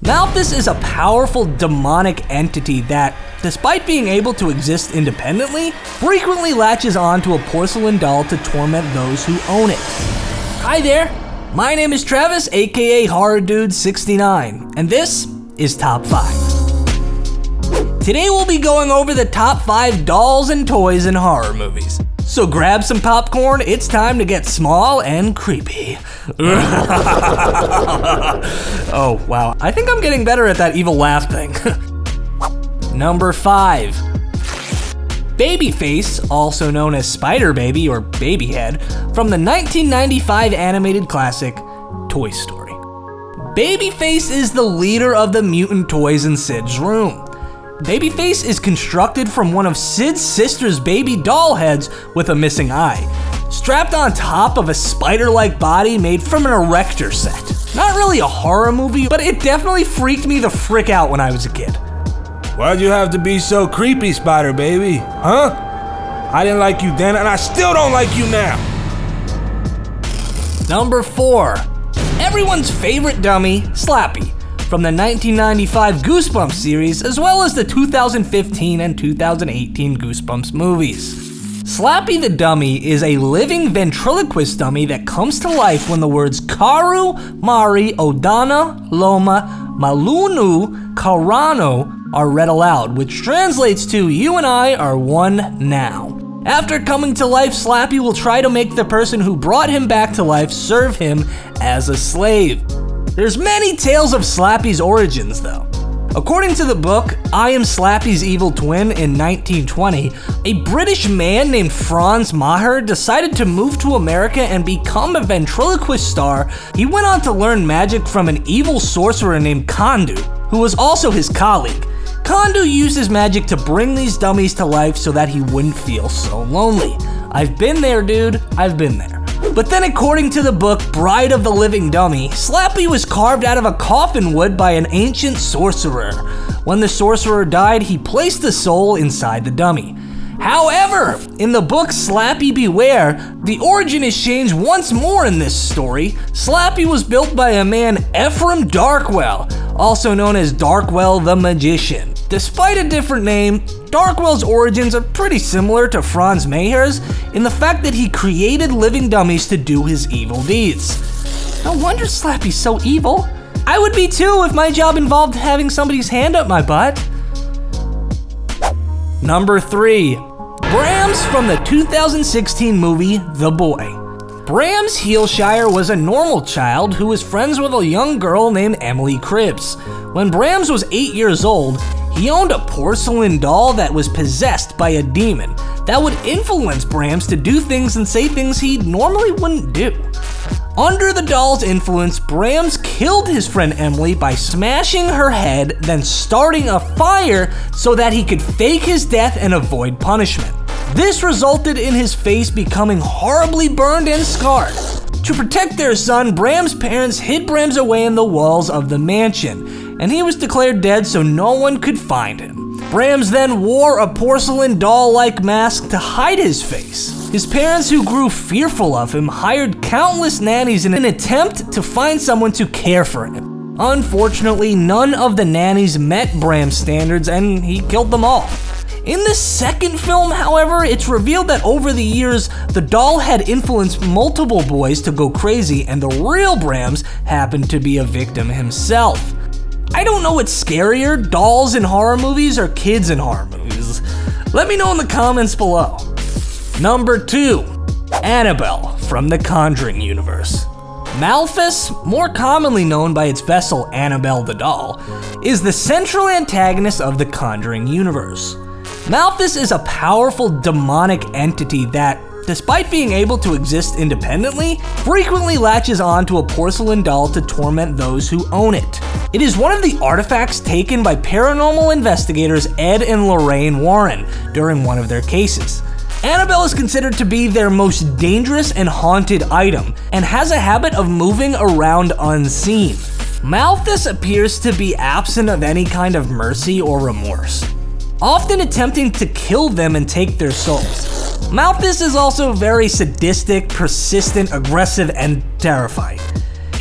Malthus is a powerful demonic entity that, despite being able to exist independently, frequently latches on to a porcelain doll to torment those who own it. Hi there, my name is Travis, aka Horror Dude 69, and this is Top 5. Today we'll be going over the top 5 dolls and toys in horror movies. So grab some popcorn, it's time to get small and creepy. Oh wow, I think I'm getting better at that evil laugh thing. Number 5. Babyface, also known as Spider Baby or Babyhead, from the 1995 animated classic Toy Story. Babyface is the leader of the mutant toys in Sid's room. Babyface is constructed from one of Sid's sister's baby doll heads with a missing eye, strapped on top of a spider-like body made from an erector set. Not really a horror movie, but it definitely freaked me the frick out when I was a kid. Why'd you have to be so creepy, Spider Baby? Huh? I didn't like you then, and I still don't like you now. Number 4. Everyone's favorite dummy, Slappy, from the 1995 Goosebumps series, as well as the 2015 and 2018 Goosebumps movies. Slappy the Dummy is a living ventriloquist dummy that comes to life when the words Karu, Mari, Odana, Llama, Malunu, Karano are read aloud, which translates to "You and I are one now." After coming to life, Slappy will try to make the person who brought him back to life serve him as a slave. There's many tales of Slappy's origins though. According to the book, I Am Slappy's Evil Twin in 1920, a British man named Franz Maher decided to move to America and become a ventriloquist star. He went on to learn magic from an evil sorcerer named Kandu, who was also his colleague. Kandu used his magic to bring these dummies to life so that he wouldn't feel so lonely. I've been there, dude, I've been there. But then according to the book Bride of the Living Dummy, Slappy was carved out of a coffin wood by an ancient sorcerer. When the sorcerer died, he placed the soul inside the dummy. However, in the book Slappy Beware, the origin is changed once more in this story. Slappy was built by a man Ephraim Darkwell, also known as Darkwell the Magician. Despite a different name, Darkwell's origins are pretty similar to Franz Maher's in the fact that he created living dummies to do his evil deeds. No wonder Slappy's so evil. I would be too if my job involved having somebody's hand up my butt. Number 3. Brams from the 2016 movie The Boy. Brams Heelshire was a normal child who was friends with a young girl named Emily Cribbs. When Brams was 8 years old, he owned a porcelain doll that was possessed by a demon that would influence Brams to do things and say things he normally wouldn't do. Under the doll's influence, Brams killed his friend Emily by smashing her head, then starting a fire so that he could fake his death and avoid punishment. This resulted in his face becoming horribly burned and scarred. To protect their son, Brams' parents hid Brams away in the walls of the mansion, and he was declared dead so no one could find him. Brams then wore a porcelain doll-like mask to hide his face. His parents, who grew fearful of him, hired countless nannies in an attempt to find someone to care for him. Unfortunately, none of the nannies met Brams' standards and he killed them all. In the second film, however, it's revealed that over the years, the doll had influenced multiple boys to go crazy and the real Brams happened to be a victim himself. I don't know what's scarier, dolls in horror movies or kids in horror movies. Let me know in the comments below. Number 2. Annabelle from the Conjuring universe. Malthus, more commonly known by its vessel Annabelle the Doll, is the central antagonist of the Conjuring universe. Malthus is a powerful demonic entity that, despite being able to exist independently, frequently latches on to a porcelain doll to torment those who own it. It is one of the artifacts taken by paranormal investigators Ed and Lorraine Warren during one of their cases. Annabelle is considered to be their most dangerous and haunted item, and has a habit of moving around unseen. Malthus appears to be absent of any kind of mercy or remorse, often attempting to kill them and take their souls. Malthus is also very sadistic, persistent, aggressive, and terrifying.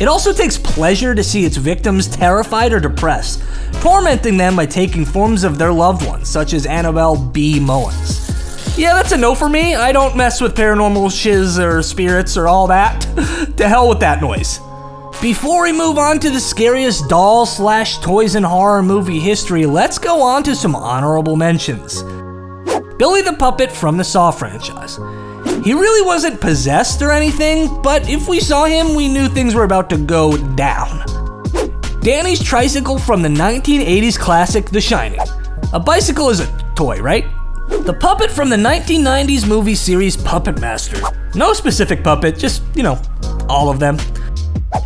It also takes pleasure to see its victims terrified or depressed, tormenting them by taking forms of their loved ones, such as Annabelle B. Mullins. Yeah, that's a no for me. I don't mess with paranormal shiz or spirits or all that. To hell with that noise. Before we move on to the scariest doll/toys and horror movie history, let's go on to some honorable mentions. Billy the Puppet from the Saw franchise. He really wasn't possessed or anything, but if we saw him, we knew things were about to go down. Danny's tricycle from the 1980s classic The Shining. A bicycle is a toy, right? The puppet from the 1990s movie series Puppet Master. No specific puppet, just, all of them.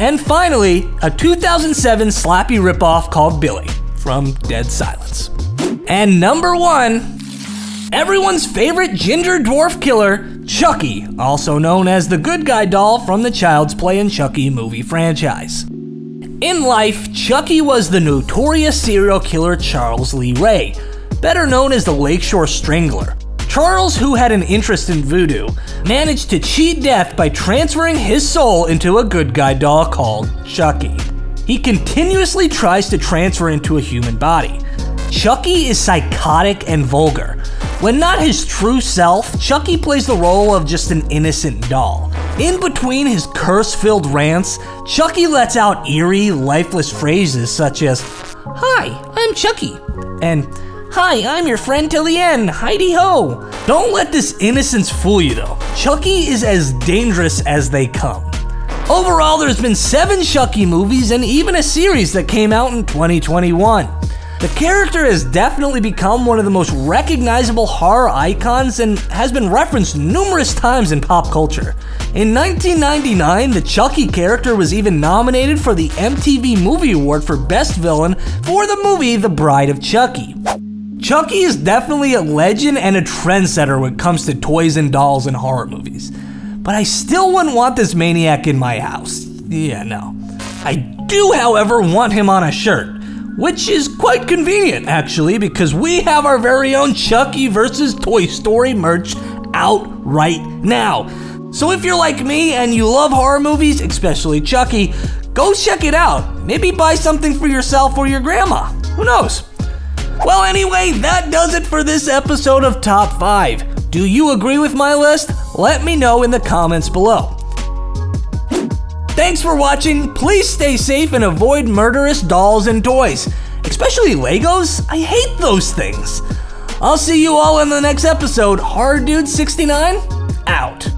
And finally, a 2007 Slappy ripoff called Billy from Dead Silence. And number 1, everyone's favorite ginger dwarf killer, Chucky, also known as the good guy doll from the Child's Play and Chucky movie franchise. In life, Chucky was the notorious serial killer Charles Lee Ray, better known as the Lakeshore Strangler. Charles, who had an interest in voodoo, managed to cheat death by transferring his soul into a good guy doll called Chucky. He continuously tries to transfer into a human body. Chucky is psychotic and vulgar. When not his true self, Chucky plays the role of just an innocent doll. In between his curse-filled rants, Chucky lets out eerie, lifeless phrases such as, "Hi, I'm Chucky," and "Hi, I'm your friend till the end, hidey-ho." Don't let this innocence fool you though. Chucky is as dangerous as they come. Overall, there's been 7 Chucky movies and even a series that came out in 2021. The character has definitely become one of the most recognizable horror icons and has been referenced numerous times in pop culture. In 1999, the Chucky character was even nominated for the MTV Movie Award for Best Villain for the movie The Bride of Chucky. Chucky is definitely a legend and a trendsetter when it comes to toys and dolls and horror movies. But I still wouldn't want this maniac in my house. Yeah, no. I do, however, want him on a shirt. Which is quite convenient, actually, because we have our very own Chucky vs. Toy Story merch out right now. So if you're like me and you love horror movies, especially Chucky, go check it out. Maybe buy something for yourself or your grandma. Who knows? Well, anyway, that does it for this episode of Top 5. Do you agree with my list? Let me know in the comments below. Thanks for watching. Please stay safe and avoid murderous dolls and toys, especially Legos. I hate those things. I'll see you all in the next episode. Horror Dude 69 out.